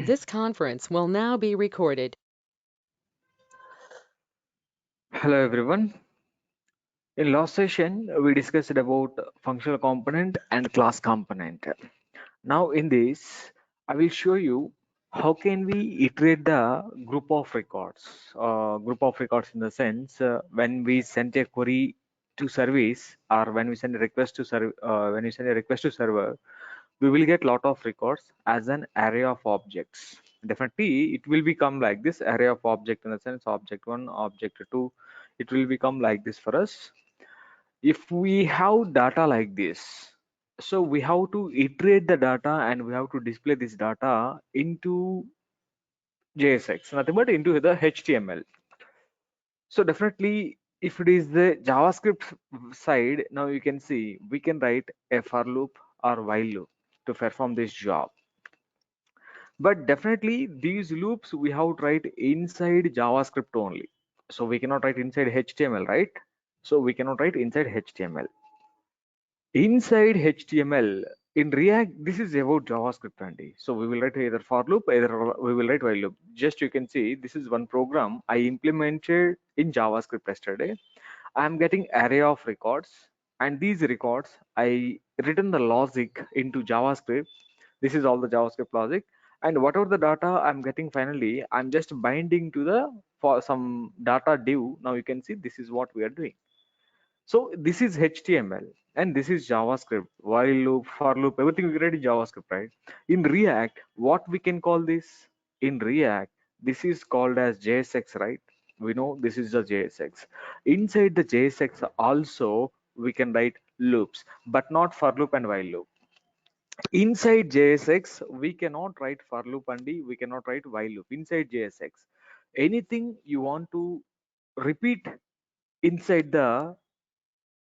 This conference will now be recorded. Hello everyone. In last session, we discussed about functional component and class component. Now in this, I will show you how can we iterate the group of records. Group of records in the sense when we send a query to service or when we send a request to when we send a request to server, we will get lot of records as an array of objects. Definitely, it will become like this array of object in the sense object one, object two. It will become like this for us. If we have data like this, so we have to iterate the data and we have to display this data into JSX, nothing but into the HTML. So definitely, if it is the JavaScript side, now you can see we can write a for loop or while loop to perform this job. But definitely these loops we have to write inside JavaScript only. So we cannot write inside HTML, right? So we cannot write inside HTML. Inside HTML in React, this is about JavaScript only. So we will write either for loop, either we will write while loop. Just you can see this is one program I implemented in JavaScript yesterday. I'm getting array of records, and these records I written the logic into JavaScript. This is all the JavaScript logic, and whatever the data I'm getting finally, I'm just binding to the for some data div. Now you can see this is what we are doing. So this is HTML and this is JavaScript, while loop, for loop, everything we read in JavaScript, right? In React, what we can call this? In React, this is called as JSX, right? We know this is the JSX. Inside the JSX also, we can write loops, but not for loop and while loop. Inside JSX, we cannot write for loop and we cannot write while loop. Inside JSX, anything you want to repeat inside the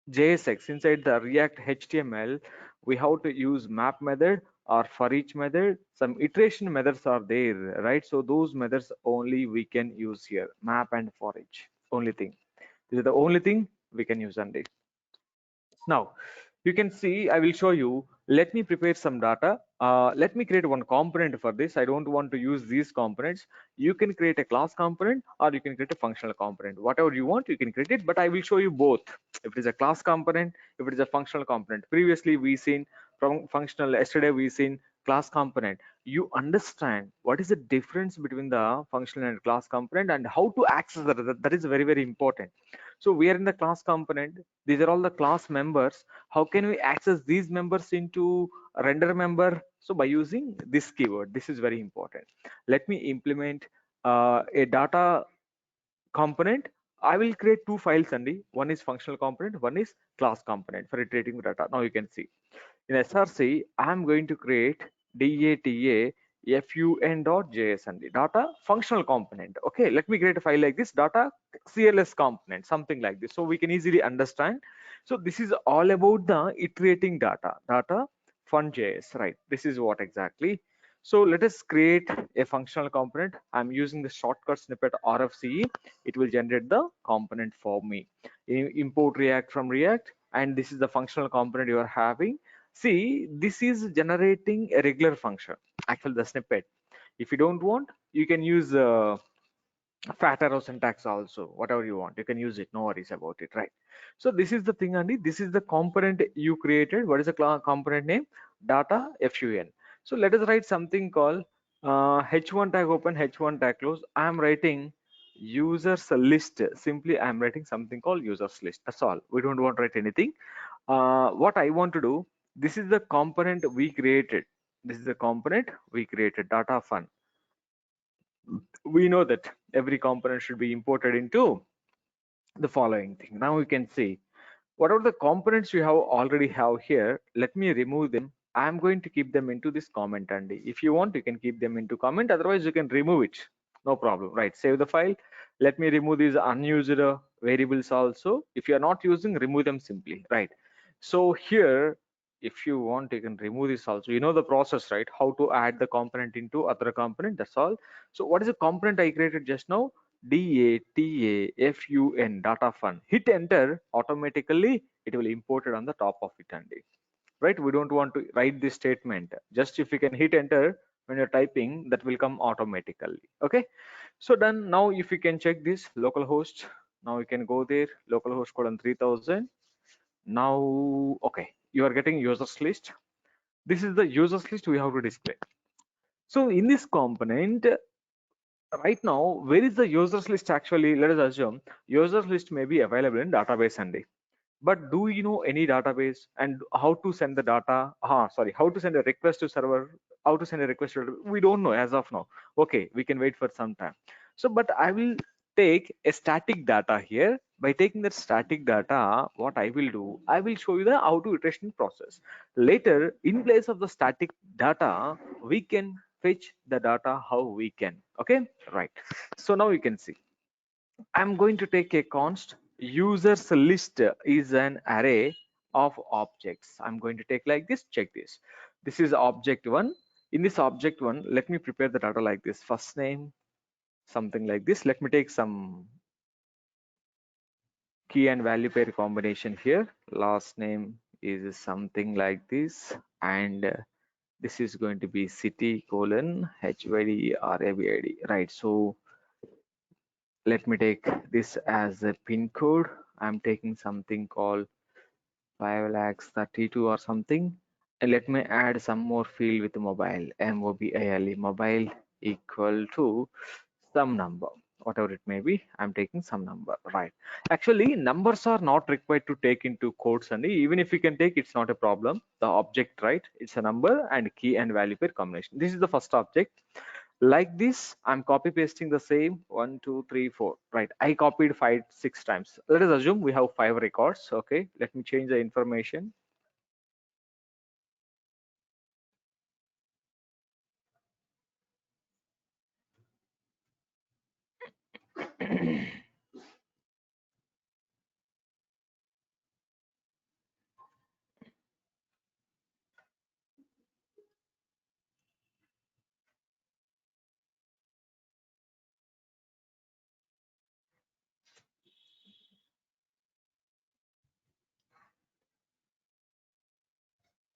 JSX, inside the React HTML, we have to use map method or for each method. Some iteration methods are there, right? So those methods only we can use here, map and for each, only thing. This is the only thing we can use on this. Now, you can see, I will show you. Let me prepare some data. Let me create one component for this. I don't want to use these components. You can create a class component or you can create a functional component. Whatever you want, you can create it, but I will show you both. If it is a class component, if it is a functional component. Previously, we seen from functional, yesterday we seen class component. You understand what is the difference between the functional and class component and how to access that. That is very, very important. So we are in the class component. These are all the class members. How can we access these members into a render member? So by using this keyword, this is very important. Let me implement a data component. I will create two files only. One is functional component, one is class component for iterating the data. Now you can see in src I'm going to create data fun.js and the data functional component. Okay, let me create a file like this, data cls component, something like this, so we can easily understand. So this is all about the iterating data fun.js, right? This is what exactly. So let us create a functional component. I'm using the shortcut snippet rfce. It will generate the component for me. Import react from react, and this is the functional component you are having. See, this is generating a regular function, actually the snippet. If you don't want, you can use fat arrow syntax also, whatever you want, you can use it, no worries about it, right? So this is the thing, Andy. This is the component you created. What is the component name? Data fun. So let us write something called h1 tag open, h1 tag close. I am writing users list. Simply I am writing something called users list. That's all. We don't want to write anything. What I want to do, this is the component we created. This is the component we created, data fun. We know that every component should be imported into the following thing. Now you can see whatever the components you have already have here, let me remove them. I'm going to keep them into this comment, and if you want, you can keep them into comment. Otherwise, you can remove it. No problem, right? Save the file. Let me remove these unused variables also. If you are not using, remove them simply, right? So here, if you want, you can remove this also. You know the process, right? How to add the component into other component. That's all. So what is the component I created just now? DATAFUN, data fun. Hit enter, automatically it will import it on the top of it, and right, we don't want to write this statement. Just if you can hit enter, when you're typing, that will come automatically. Okay, so done. Now if you can check this localhost, now you can go there, localhost colon 3000. Now okay, you are getting users list. This is the users list we have to display. So in this component, right now, where is the users list? Actually, let us assume users list may be available in database only. But do you know any database and how to send the data? Sorry, how to send a request to server? How to send a request to? We don't know as of now. Okay, we can wait for some time. So, but I will take a static data here. By taking that static data, what I will do, I will show you the auto iteration process. Later, in place of the static data, we can fetch the data how we can. Okay, right. So now you can see. I'm going to take a const users list is an array of objects. I'm going to take like this. Check this. This is object one. In this object one, let me prepare the data like this. First name, something like this. Let me take some key and value pair combination here. Last name is something like this, and this is going to be city colon HYD RABID. Right. So let me take this as a pin code. I'm taking something called 5 lakhs 32 or something, and let me add some more field with mobile, mobile, mobile equal to some number, whatever it may be. I'm taking some number, right? Actually, numbers are not required to take into quotes, and even if you can take, it's not a problem. The object, right, it's a number and key and value pair combination. This is the first object. Like this, I'm copy pasting the same 1 2 3 4, right? I copied 5 6 times. Let us assume we have 5 records. Okay, let me change the information.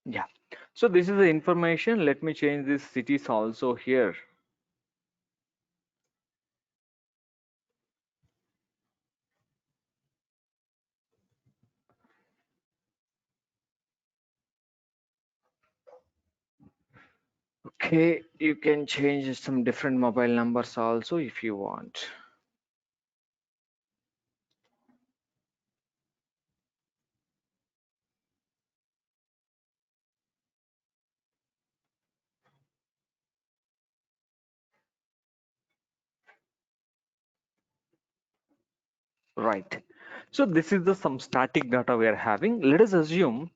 Yeah, so this is the information. Let me change this cities also here. Okay, you can change some different mobile numbers also if you want. Right, so this is the some static data we are having. Let us assume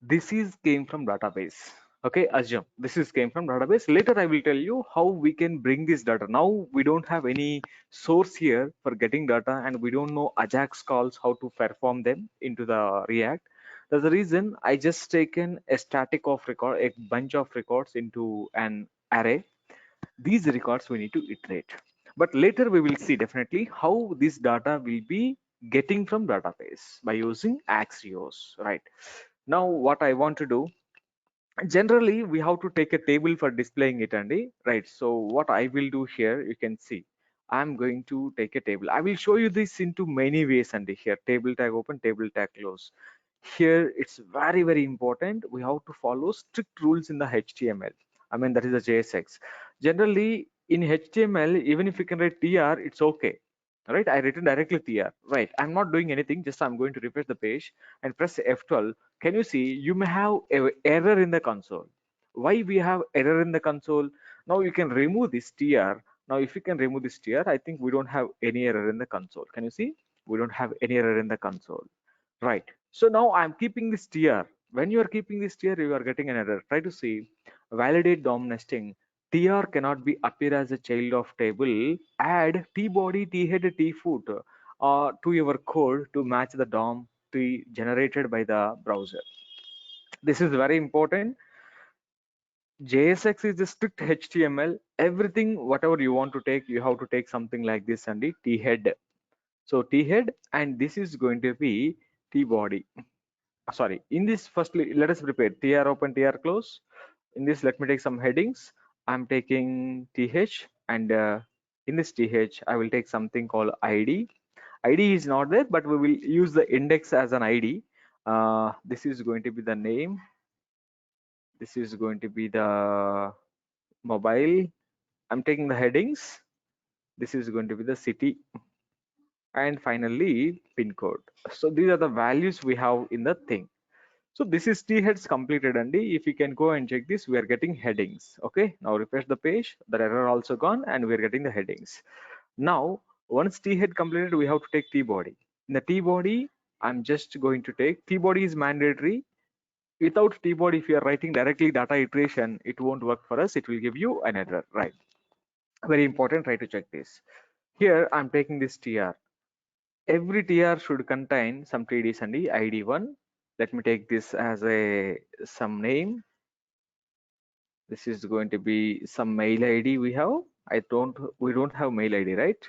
this is came from database. Okay, assume this is came from database. Later I will tell you how we can bring this data. Now we don't have any source here for getting data, and we don't know ajax calls how to perform them into the react. That's the reason I just taken a static of record, a bunch of records into an array. These records we need to iterate, but later we will see definitely how this data will be getting from database by using axios. Right, now what I want to do, generally we have to take a table for displaying it, Andy, right? So what I will do here, you can see I'm going to take a table. I will show you this into many ways, Andy. Here, table tag open, table tag close. Here it's very very important, we have to follow strict rules in the HTML. I mean, that is the JSX. Generally in HTML, even if you can write tr, it's okay. Right, I written directly tr. Right, I'm not doing anything, just I'm going to refresh the page and press F12. Can you see you may have a error in the console? Why we have error in the console? Now you can remove this tr. Now if you can remove this tr, I think we don't have any error in the console. Can you see? We don't have any error in the console. Right. So now I'm keeping this tr. When you are keeping this tr, you are getting an error. Try to see validate DOM nesting. Tr cannot be appear as a child of table. Add tbody, thead, tfoot to your code to match the DOM to generated by the browser. This is very important. JSX is the strict HTML. Everything, whatever you want to take, you have to take something like this and the thead. So thead, and this is going to be tbody. Sorry, in this firstly let us prepare tr open, tr close. In this let me take some headings. I'm taking th, and in this th I will take something called id. Id is not there, but we will use the index as an id. This is going to be the name. This is going to be the mobile. I'm taking the headings. This is going to be the city, and finally pin code. So these are the values we have in the thing. So this is t heads completed, and if you can go and check this, we are getting headings. Okay, now refresh the page. The error also gone, and we are getting the headings. Now once t head completed, we have to take t body. In the t body, I'm just going to take t body is mandatory. Without t body, if you are writing directly data iteration, it won't work for us. It will give you an error, right? Very important. Try to check this. Here I'm taking this tr. Every tr should contain some tds and the id1. Let me take this as a some name. This is going to be some mail id we have. We don't have mail id, right?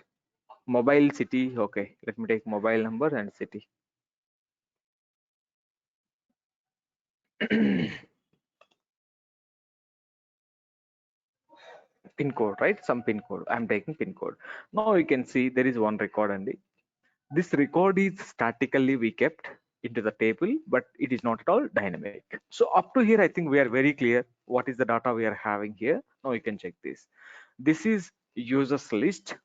Mobile city. Okay, let me take mobile number and city. Pin code, right? Some pin code. I'm taking pin code. Now you can see there is one record, and this record is statically we kept into the table, but it is not at all dynamic. So up to here, I think we are very clear what is the data we are having here. Now you can check this. This is users list.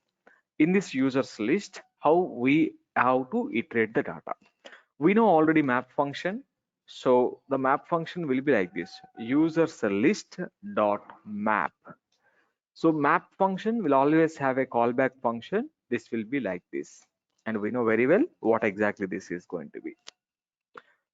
In this users list, how we have to iterate the data. We know already map function. So the map function will be like this: users list dot map. So map function will always have a callback function. This will be like this. And we know very well what exactly this is going to be.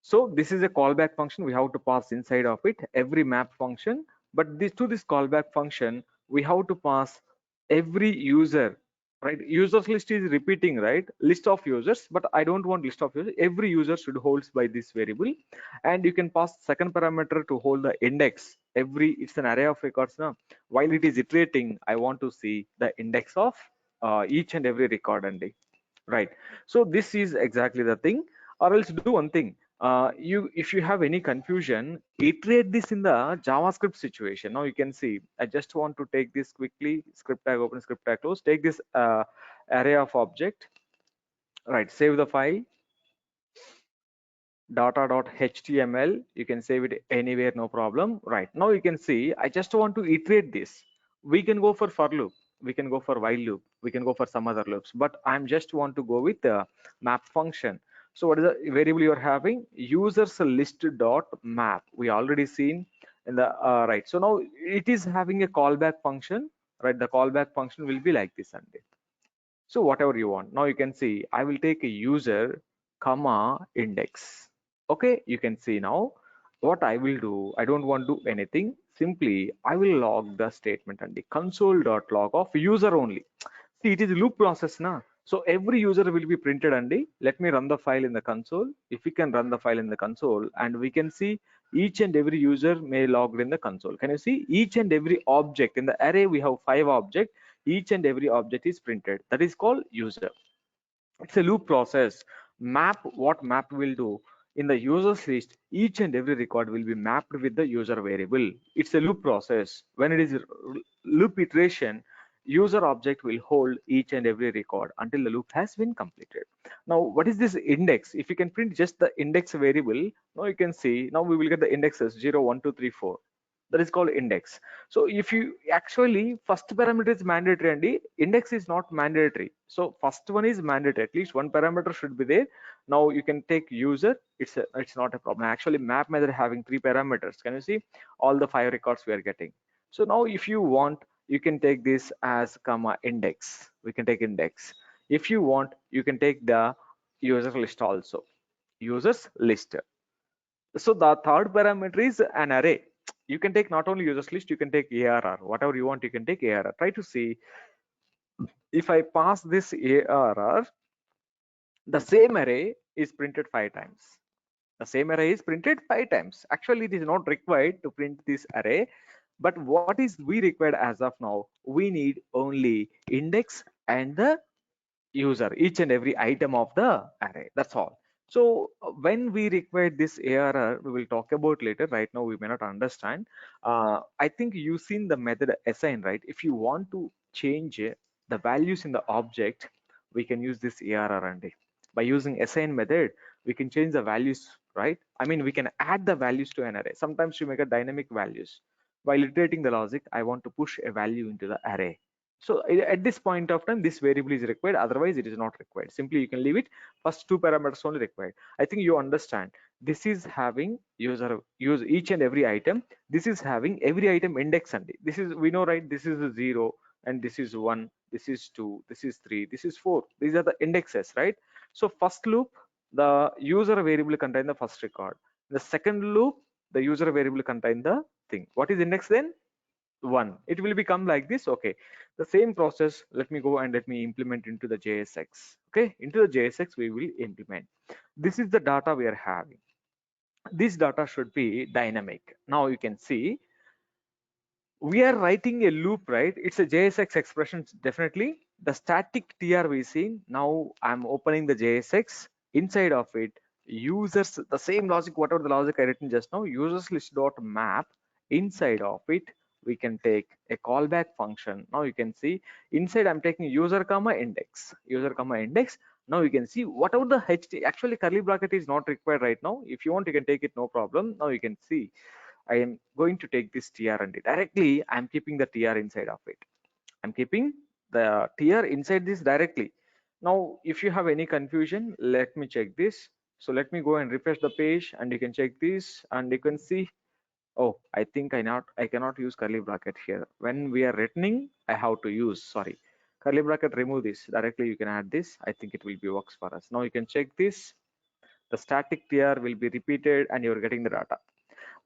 So this is a callback function. We have to pass inside of it every map function. But this to this callback function, we have to pass every user, right? Users list is repeating, right? List of users, but I don't want list of users. Every user should holds by this variable, and you can pass second parameter to hold the index. It's an array of records now. While it is iterating, I want to see the index of each and every record and right. So this is exactly the thing. Or else do one thing. If you have any confusion, iterate this in the JavaScript situation. Now you can see, I just want to take this quickly. Script tag open, script tag close. Take this array of object. Right. Save the file. Data.html. You can save it anywhere, no problem. Right. Now you can see, I just want to iterate this. We can go for loop. We can go for while loop. We can go for some other loops, but I'm just want to go with the map function. So what is the variable you're having? Users list dot map. We already seen in the right. So now it is having a callback function, right? The callback function will be like this, Sunday. So whatever you want. Now you can see, I will take a user comma index. Okay, you can see now what I will do. I don't want to do anything. Simply, I will log the statement and the console.log of user only. See, it is loop process now. So every user will be printed, and let me run the file in the console. If we can run the file in the console, and we can see each and every user may logged in the console. Can you see each and every object in the array? We have 5 objects. Each and every object is printed. That is called user. It's a loop process. Map, what map will do? In the users list, each and every record will be mapped with the user variable. It's a loop process. When it is loop iteration, user object will hold each and every record until the loop has been completed. Now what is this index? If you can print just the index variable, now you can see, now we will get the indexes 0 1 2 3 4. That is called index. So if you actually, first parameter is mandatory and the index is not mandatory. So first one is mandatory, at least one parameter should be there. Now you can take user. It's not a problem. Actually map method having 3 parameters. Can you see all the 5 records we are getting? So now if you want, you can take this as comma index. We can take index. If you want, you can take the user list also. Users list. So the third parameter is an array. You can take not only users list, you can take ARR, whatever you want, you can take ARR. Try to see if I pass this ARR, the same array is printed 5 times. The same array is printed 5 times. Actually, it is not required to print this array, but what is we required as of now? We need only index and the user, each and every item of the array. That's all. So when we require this ARR, we will talk about later. Right now, we may not understand. I think you've seen the method assign, right? If you want to change the values in the object, we can use this ARR and by using assign method, we can change the values, right? I mean, we can add the values to an array. Sometimes you make a dynamic values. While iterating the logic, I want to push a value into the array. So at this point of time, this variable is required. Otherwise, it is not required. Simply, you can leave it. First two parameters only required. I think you understand. This is having use each and every item. This is having every item index and this is, we know, right? This is a 0 and this is 1. This is 2. This is 3. This is 4. These are the indexes, right? So first loop, the user variable contain the first record. The second loop, the user variable contain the thing. What is index then? 1. It will become like this. Okay, the same process, let me go and let me implement into the JSX. Okay, into the JSX we will implement. This is the data we are having. This data should be dynamic. Now you can see we are writing a loop, right? It's a JSX expression, definitely. The static TR we see. Now I'm opening the JSX. Inside of it, users, the same logic, whatever the logic I written just now, users list dot map. Inside of it, we can take a callback function. Now you can see inside I'm taking user comma index, user comma index. Now you can see whatever the HT, actually curly bracket is not required right now. If you want, you can take it, no problem. Now you can see I am going to take this tr and directly I'm keeping the tr inside of it. I'm keeping the tr inside this directly. Now if you have any confusion, let me check this. So let me go and refresh the page and you can check this and you can see, oh, I think I cannot use curly bracket here. When we are returning, I have to use, sorry, curly bracket, remove this directly. You can add this. I think it will be works for us. Now you can check this. The static tr will be repeated and you're getting the data.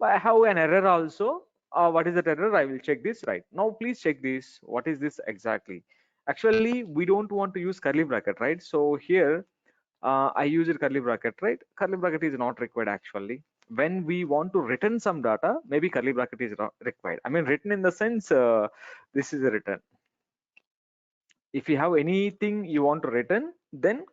I have an error also. What is that error? I will check this right now. Please check this. What is this exactly? Actually, we don't want to use curly bracket, right? So here I use it curly bracket, right? Curly bracket is not required actually. When we want to return some data, maybe curly bracket is not required. I mean, written in the sense this is a return. If you have anything you want to return, then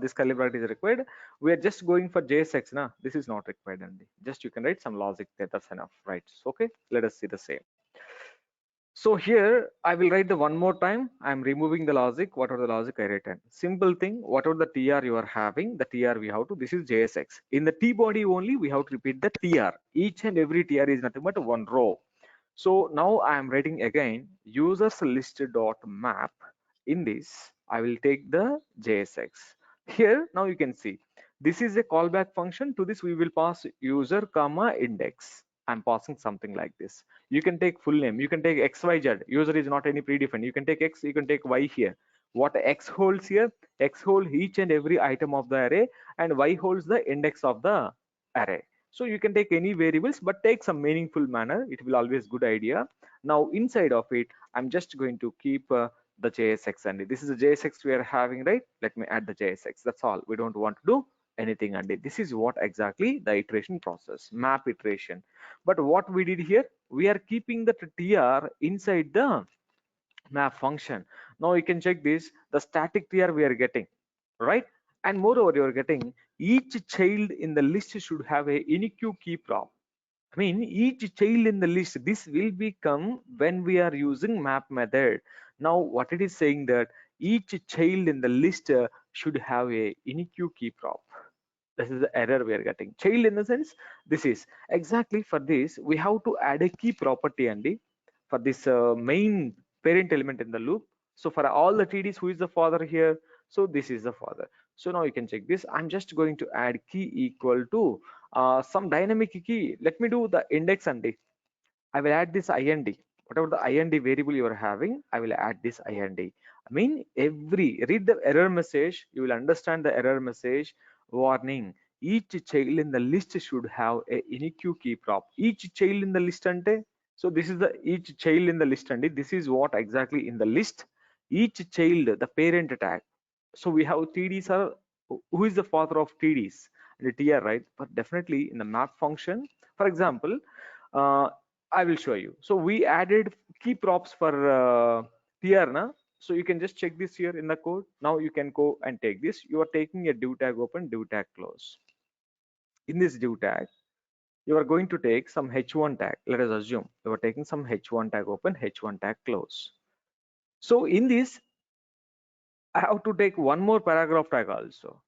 this curly bracket is required. We are just going for JSX now. This is not required only. Just you can write some logic there. That's enough, right? So, okay, let us see the same. So here I will write the one more time. I'm removing the logic. What are the logic I written? Simple thing. Whatever the tr you are having, the tr we have to. This is JSX. In the T body only, we have to repeat the tr. Each and every tr is nothing but one row. So now I am writing again users list dot map. In this, I will take the JSX. Here now you can see this is a callback function. To this we will pass user comma index. I'm passing something like this. You can take full name. You can take XYZ. User is not any predefined. You can take X. You can take Y here. What X holds here? X holds each and every item of the array, and Y holds the index of the array. So you can take any variables, but take some meaningful manner. It will always good idea. Now inside of it, I'm just going to keep the JSX, and this is the JSX we are having, right? Let me add the JSX. That's all. We don't want to do anything under. This is what exactly the iteration process, map iteration. But what we did here, we are keeping the tr inside the map function. Now you can check this, the static tr we are getting, right? And moreover, you are getting each child in the list should have a unique key prop. I mean, each child in the list, this will become when we are using map method. Now, what it is saying that each child in the list should have a unique key prop. This is the error we are getting. Child in the sense, this is exactly for this, we have to add a key property and for this main parent element in the loop. So for all the TDs, who is the father here? So this is the father. So now you can check this. I'm just going to add key equal to some dynamic key. Let me do the index and I will add this IND. Whatever the IND variable you are having, I will add this IND. I mean, read the error message, you will understand the error message. Warning, each child in the list should have a unique key prop. Each child in the list ante. So this is the each child in the list ante. This is what exactly in the list. Each child, the parent tag. So we have TDs are, who is the father of TDs? The TR, right? But definitely in the map function, for example, uh, I will show you. So we added key props for TR, na? So you can just check this here in the code. Now you can go and take this. You are taking a div tag open, div tag close. In this div tag, you are going to take some h1 tag. Let us assume you are taking some h1 tag open, h1 tag close. So in this, I have to take one more paragraph tag also.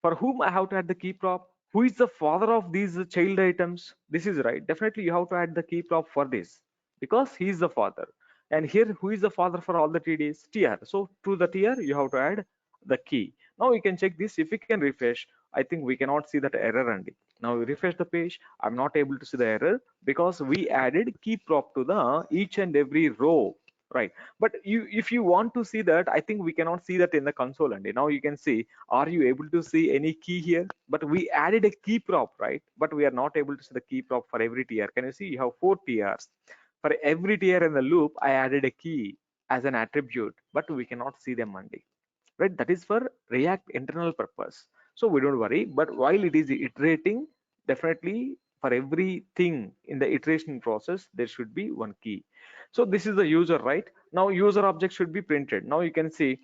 For whom I have to add the key prop? Who is the father of these child items? This is right. Definitely you have to add the key prop for this because he is the father. And here, who is the father for all the TDs? TR. So to the TR, you have to add the key. Now you can check this. If we can refresh, I think we cannot see that error only. Now we refresh the page. I'm not able to see the error because we added key prop to the each and every row, right? But if you want to see that, I think we cannot see that in the console. And now you can see, are you able to see any key here? But we added a key prop, right? But we are not able to see the key prop for every TR. Can you see? You have 4 TRs. For every TR in the loop, I added a key as an attribute, but we cannot see them only, right? That is for React internal purpose. So we don't worry. But while it is iterating, definitely for everything in the iteration process, there should be one key. So this is the user, right? Now user object should be printed. Now you can see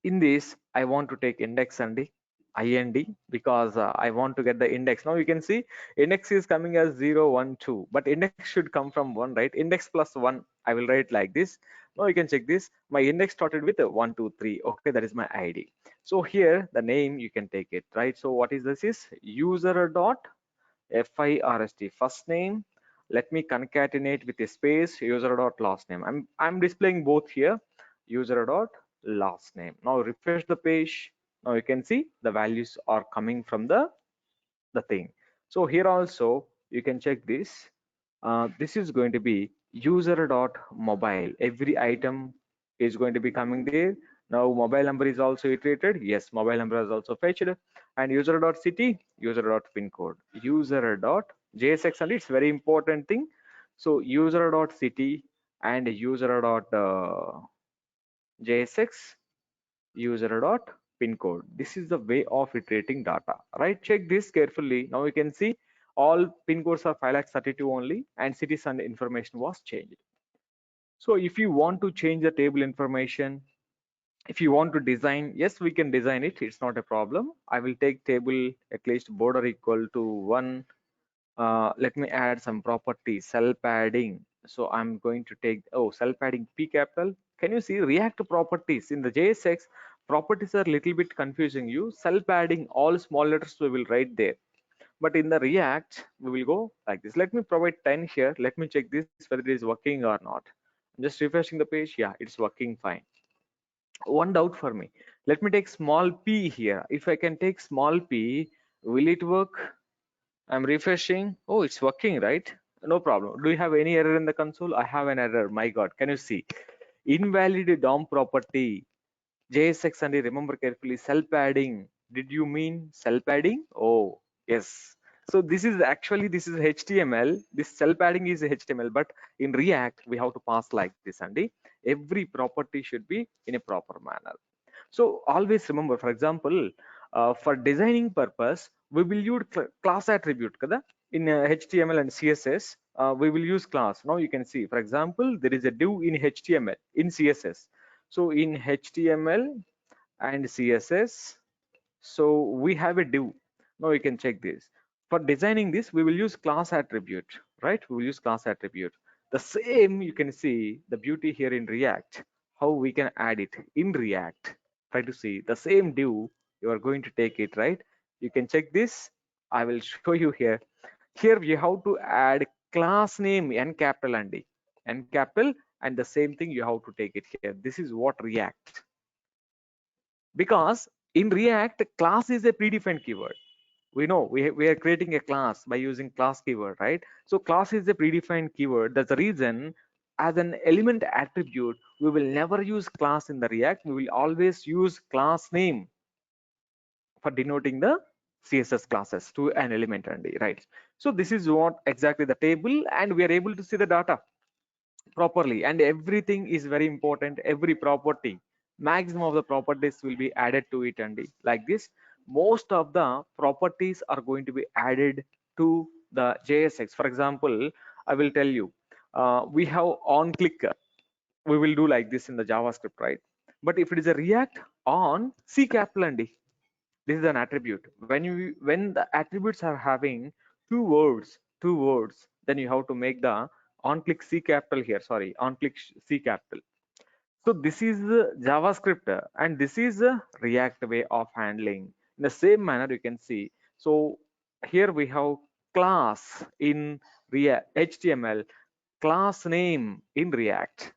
in this, I want to take index and ind because I want to get the index. Now you can see index is coming as 0 1 2, but index should come from 1, right? Index plus 1, I will write like this. Now you can check this. My index started with 1 2 3. Okay, that is my id. So here the name you can take it, right? So what is this? Is user dot first first name. Let me concatenate with a space user dot last name. I'm displaying both here, user dot last name. Now refresh the page. Now you can see the values are coming from the thing. So here also you can check this. This is going to be user dot mobile. Every item is going to be coming there. Now mobile number is also iterated. Yes, mobile number is also fetched. And user dot city, user dot pin code, user dot JSX, and it's very important thing. So user dot city and user dot JSX, user dot pin code. This is the way of iterating data, right? Check this carefully. Now you can see all pin codes are 532 only, and cities and information was changed. So if you want to change the table information, if you want to design, yes, we can design it. It's not a problem. I will take table at least border equal to 1. Let me add some properties, cell padding. So I'm going to take, oh, cell padding p capital. Can you see React properties in the JSX? Properties are a little bit confusing you. Cell padding, all small letters we will write there. But in the React, we will go like this. Let me provide 10 here. Let me check this whether it is working or not. I'm just refreshing the page. Yeah, it's working fine. One doubt for me. Let me take small p here. If I can take small p, will it work? I'm refreshing. Oh, it's working, right? No problem. Do you have any error in the console? I have an error. My God, can you see? Invalid DOM property. JSX and remember carefully. Cell padding. Did you mean cell padding? Oh, yes. So this is HTML. This cell padding is HTML, but in React we have to pass like this, Andy. Every property should be in a proper manner. So always remember, for example, for designing purpose, we will use class attribute kada? In HTML and CSS. We will use class. Now you can see, for example, there is a div in HTML, in CSS. So in HTML and CSS, so we have a div. Now you can check this. For designing this, we will use class attribute, right? We will use class attribute. The same you can see the beauty here in React, how we can add it in React. Try to see the same div, you are going to take it, right? You can check this. I will show you here. Here you have to add class name n capital and d, n capital, and the same thing you have to take it here. This is what React, because in React, class is a predefined keyword. We know we are creating a class by using class keyword, right? So class is a predefined keyword. That's the reason as an element attribute, we will never use class in the React. We will always use class name for denoting the CSS classes to an element only, right? So this is what exactly the table, and we are able to see the data properly, and everything is very important. Every property, maximum of the properties will be added to it, and like this most of the properties are going to be added to the JSX. For example, I will tell you, we have on click. we will do like this in the JavaScript, right? But if it is a React on C capital and D, this is an attribute. When the attributes are having two words, then you have to make the on click C capital here. Sorry, on click C capital. So this is JavaScript, and this is a React way of handling. In the same manner, you can see. So here we have class in React HTML, class name in React.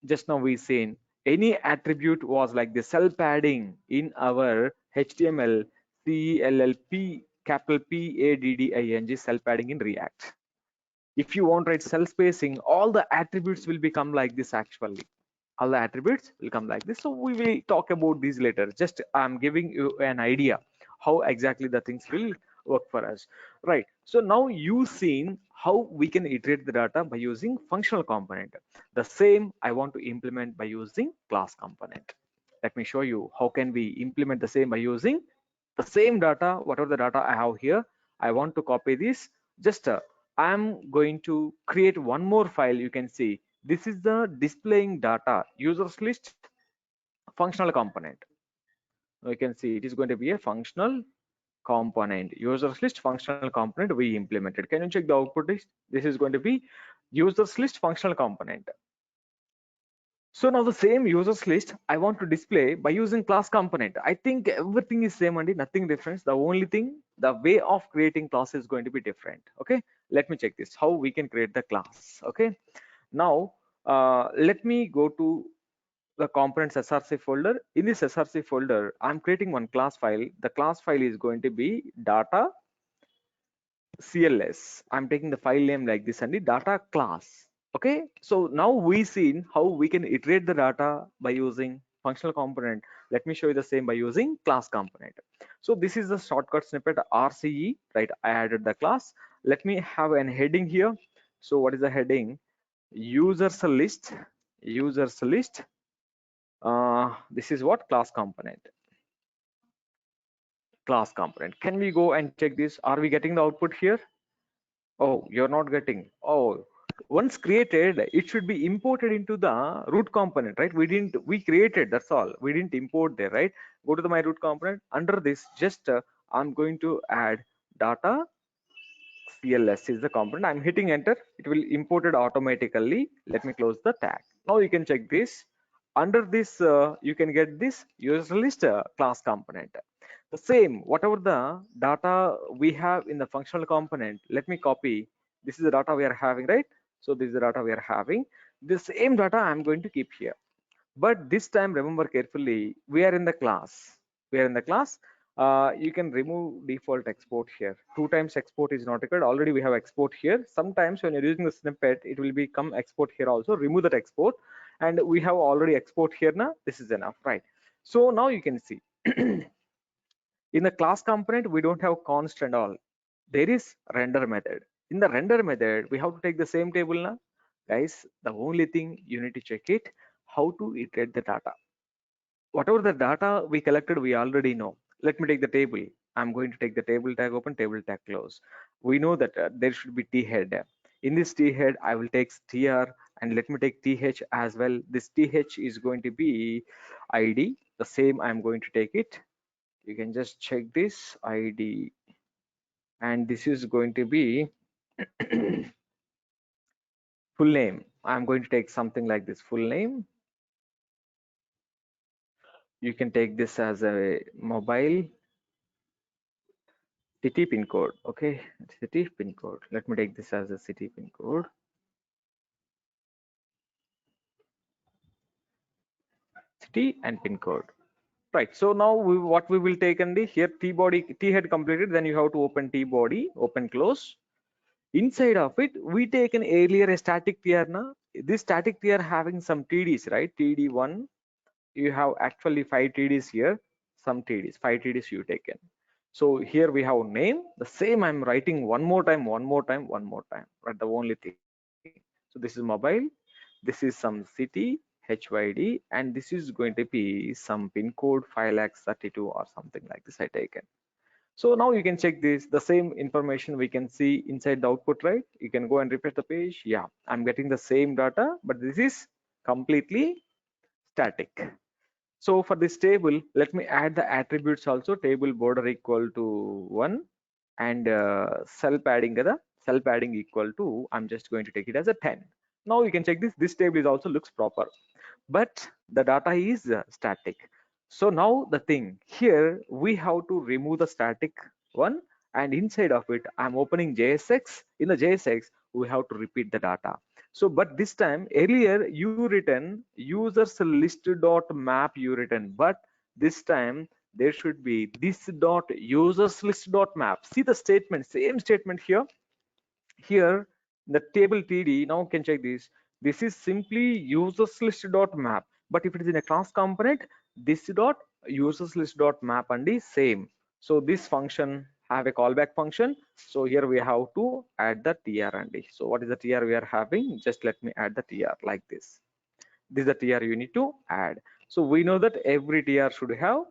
Just now we seen any attribute was like the cell padding in our HTML, CLLP capital PADDING cell padding in React. If you want to write cell spacing, all the attributes will become like this actually. All the attributes will come like this. So we will talk about these later. Just I'm giving you an idea how exactly the things will work for us, right? So now you've seen how we can iterate the data by using functional component. The same I want to implement by using class component. Let me show you how can we implement the same by using the same data. Whatever the data I have here, I want to copy this. Just I'm going to create one more file. You can see this is the displaying data users list functional component. You can see it is going to be a functional component, users list functional component we implemented. Can you check the output list? This is going to be users list functional component. So now the same users list I want to display by using class component. I think everything is same and nothing different. The only thing, the way of creating class is going to be different. Okay, let me check this how we can create the class. Okay, now let me go to the components src folder. In this src folder, I'm creating one class file. The class file is going to be data cls. I'm taking the file name like this and the data class. Okay, so now we seen how we can iterate the data by using functional component. Let me show you the same by using class component. So this is the shortcut snippet RCE, right? I added the class. Let me have an heading here. So what is the heading? Users list. Users list. This is what class component. Class component. Can we go and check this? Are we getting the output here? Oh, you're not getting. Oh, once created, it should be imported into the root component, right? We created, that's all. We didn't import there, right? Go to my root component. Under this, just I'm going to add data CLS is the component. I'm hitting enter. It will import it automatically. Let me close the tag. Now you can check this. Under this, you can get this user list class component. The same, whatever the data we have in the functional component, let me copy. This is the data we are having, right? So this is the data we are having. The same data I'm going to keep here. But this time, remember carefully, we are in the class. We are in the class. You can remove default export here. 2 times export is not required. Already we have export here. Sometimes when you're using the snippet, it will become export here also. Remove that export. And we have already export here now. This is enough, right? So now you can see in the class component, we don't have const and all. There is render method. In the render method, we have to take the same table now. Guys, the only thing you need to check it, how to iterate the data. Whatever the data we collected, we already know. Let me take the table. I'm going to take the table tag open, table tag close. We know that there should be t head. In this t head, I will take tr and let me take th as well. This th is going to be id. The same I'm going to take it. You can just check this id, and this is going to be full name. I'm going to take something like this full name. You can take this as a mobile city pin code. Okay, city pin code. Let me take this as a city pin code. City and pin code. Right. So now what we will take and the here t body t head completed. Then you have to open t body, open close. Inside of it, we take an earlier a static tier now. This static tier having some TDs, right? TD1. You have actually 5 TDs here. Some TDs, 5 TDs you taken. So here we have name. The same I'm writing one more time, one more time, one more time. Right, the only thing. So this is mobile. This is some city HYD, and this is going to be some pin code 5,32 or something like this I taken. So now you can check this. The same information we can see inside the output, right? You can go and refresh the page. Yeah, I'm getting the same data, but this is completely static. So for this table, let me add the attributes also. Table border equal to 1 and cell padding kada. Cell padding equal to, I'm just going to take it as a 10. Now you can check this. This table is also looks proper, but the data is static. So now the thing here, we have to remove the static one, and inside of it I'm opening JSX. In the JSX we have to repeat the data. So but this time, earlier you written users list dot map you written, but this time there should be this dot users list dot map. See the statement, same statement here. Here the table TD, now can check this. This is simply users list dot map, but if it is in a class component, this dot users list dot map and is same. So this function have a callback function. So here we have to add the tr and d. So what is the tr we are having? Just let me add the tr like this. This is the tr you need to add. So we know that every tr should have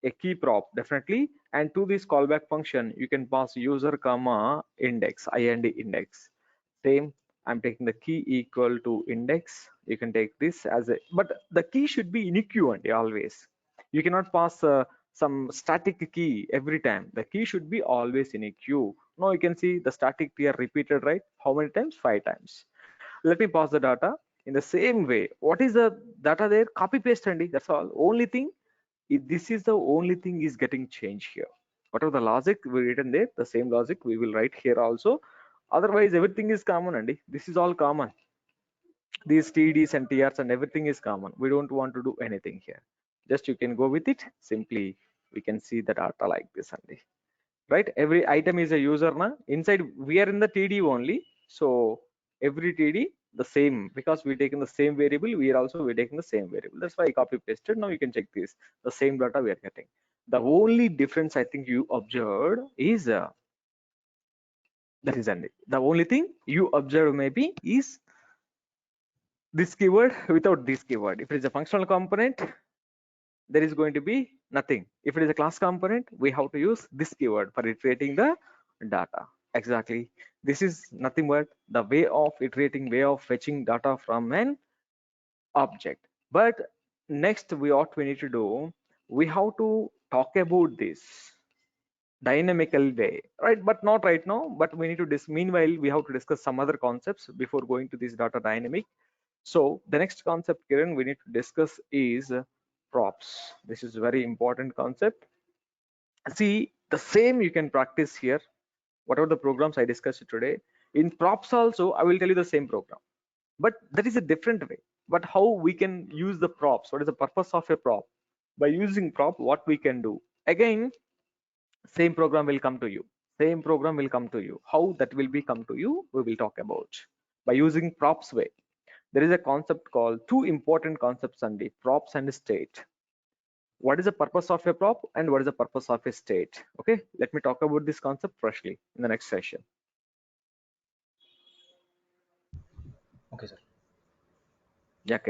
a key prop definitely, and to this callback function you can pass user comma index ind index. Same, I'm taking the key equal to index. You can take this as a, but the key should be in queue and always. You cannot pass some static key every time. The key should be always in a queue. Now you can see the static key are repeated, right? How many times? 5 times. Let me pass the data in the same way. What is the data there? Copy paste and that's all. Only thing, this is the only thing is getting changed here. Whatever the logic we written there, the same logic we will write here also. Otherwise everything is common, and this is all common. These tds and trs and everything is common. We don't want to do anything here. Just you can go with it. Simply we can see the data like this only, right? Every item is a user na. Inside we are in the td only, so every td the same, because we taken the same variable, we are also we taking the same variable. That's why I copy pasted. Now you can check this, the same data we are getting. The only difference I think you observed is that is only the only thing you observe maybe is this keyword without this keyword. If it is a functional component, there is going to be nothing. If it is a class component, we have to use this keyword for iterating the data. Exactly, this is nothing but the way of iterating, way of fetching data from an object. But next we need to do, we have to talk about this dynamical way, right? But not right now, but we need to meanwhile we have to discuss some other concepts before going to this data dynamic. So the next concept, Kiran, we need to discuss is props. This is very important concept. See, the same you can practice here. Whatever the programs I discussed today, in props also, I will tell you the same program, but that is a different way. But how we can use the props? What is the purpose of a prop? By using prop, what we can do? Again, same program will come to you. Same program will come to you. How that will be come to you? We will talk about by using props way. There is a concept called two important concepts on the props and state. What is the purpose of a prop and what is the purpose of a state? Okay, let me talk about this concept freshly in the next session. Okay, sir. Yeah, Kiran.